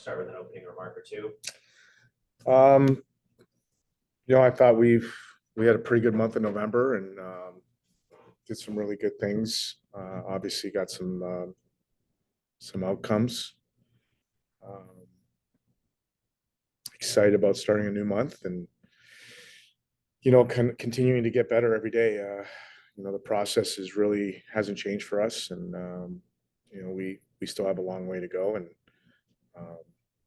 Start with an opening remark or two. Um, I thought we had a pretty good month in November and did some really good things. Obviously, got some outcomes. Um, Excited about starting a new month and continuing to get better every day. The process is really hasn't changed for us, and we still have a long way to go, and um,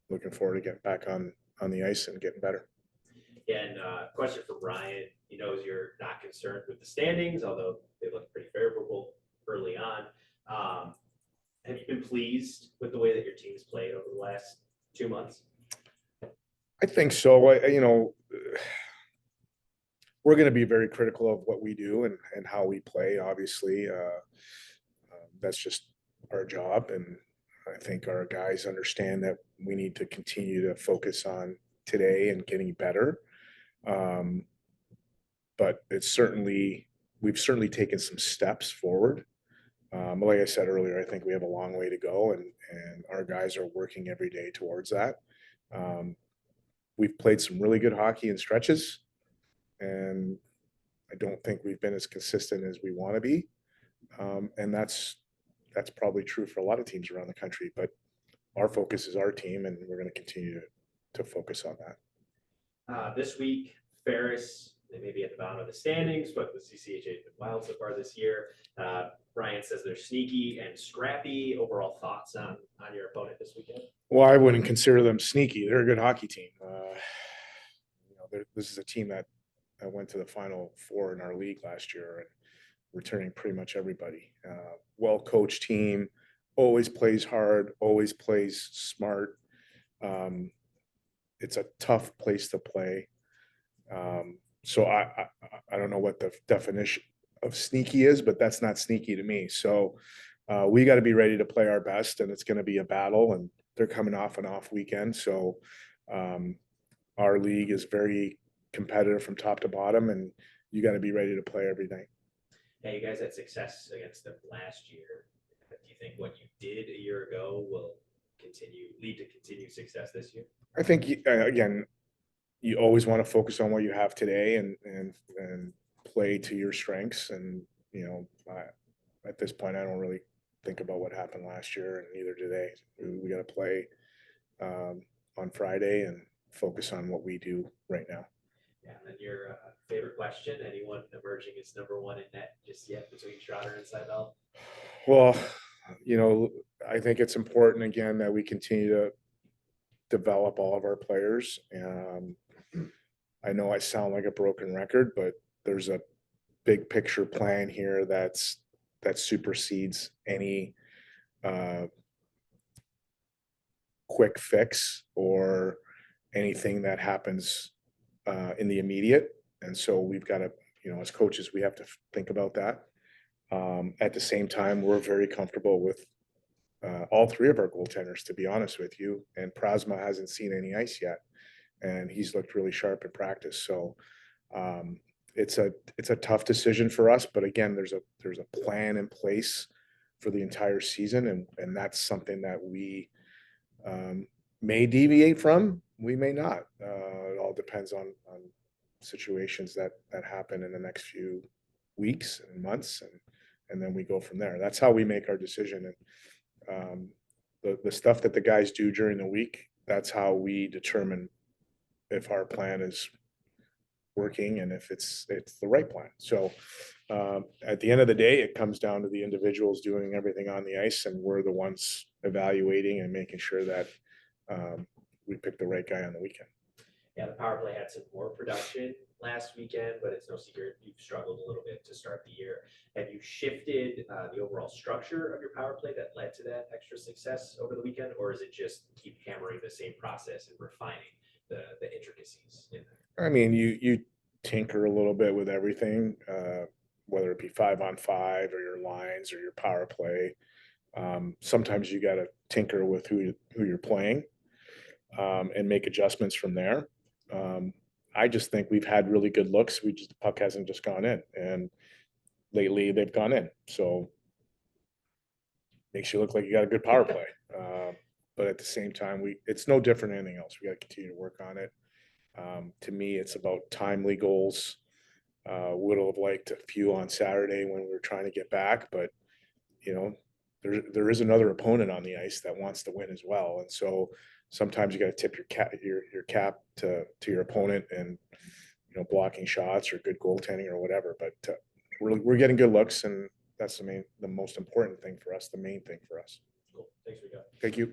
looking forward to getting back on the ice and getting better. And question for Brian. He knows you're not concerned with the standings, although they look pretty favorable early on. Have you been pleased with the way that your team's played over the last 2 months? I think so. We're going to be very critical of what we do and how we play. Obviously, that's just our job, and I think our guys understand that we need to continue to focus on today and getting better. Um, but we've certainly taken some steps forward. Like I said earlier, I think we have a long way to go, and our guys are working every day towards that. Um, we've played some really good hockey in stretches, and I don't think we've been as consistent as we want to be. And that's probably true for a lot of teams around the country. But our focus is our team, and we're going to continue to focus on that. This week, Ferris, they may be at the bottom of the standings, but the CCHA has been wild so far this year. Brian says they're sneaky and scrappy. Overall thoughts on your opponent this weekend? Well, I wouldn't consider them sneaky. They're a good hockey team. This is a team that went to the Final Four in our league last year and returning pretty much everybody. Well-coached team, always plays hard, always plays smart. It's a tough place to play. So I don't know what the definition of sneaky is, but that's not sneaky to me. So we got to be ready to play our best, and it's going to be a battle. And they're coming off an off weekend, so our league is very competitive from top to bottom, and you got to be ready to play every night. Yeah, you guys had success against them last year. Do you think what you did a year ago will lead to continued success this year? I think again, you always want to focus on what you have today and play to your strengths. And at this point, I don't really think about what happened last year, and neither do they. We got to play on Friday and focus on what we do right now. Yeah, and then your favorite question: anyone emerging as number one in net just yet between Schroeder and Seibel? Well, I think it's important again that we continue to develop all of our players. I know I sound like a broken record, but there's a big picture plan here that supersedes any quick fix or anything that happens in the immediate. And so we've got to, as coaches, we have to think about that. At the same time, we're very comfortable with all three of our goaltenders, to be honest with you. And Prasma hasn't seen any ice yet, and he's looked really sharp in practice. So it's a tough decision for us, but again, there's a plan in place for the entire season, and that's something that we may deviate from. We may not. It all depends on situations that happen in the next few weeks and months, and then we go from there. That's how we make our decision. And the stuff that the guys do during the week, that's how we determine if our plan is working and if it's the right plan. So at the end of the day, it comes down to the individuals doing everything on the ice, and we're the ones evaluating and making sure that we pick the right guy on the weekend. Yeah, the power play had some more production last weekend, but it's no secret you've struggled a little bit to start the year. Have you shifted the overall structure of your power play that led to that extra success over the weekend, or is it just keep hammering the same process and refining the intricacies in there? I mean, you tinker a little bit with everything, whether it be 5-on-5 or your lines or your power play. Sometimes you got to tinker with who you're playing and make adjustments from there. I just think we've had really good looks. The puck hasn't just gone in, and lately they've gone in. So makes you look like you got a good power play. but at the same time, it's no different than anything else. We got to continue to work on it. To me, it's about timely goals. Would have liked a few on Saturday when we were trying to get back, but you know, there is another opponent on the ice that wants to win as well. And so sometimes you got to tip your cap to your opponent and, blocking shots or good goaltending or whatever. But we're getting good looks, and that's the most important thing for us, the main thing for us. Cool. Thanks, Rico. Thank you.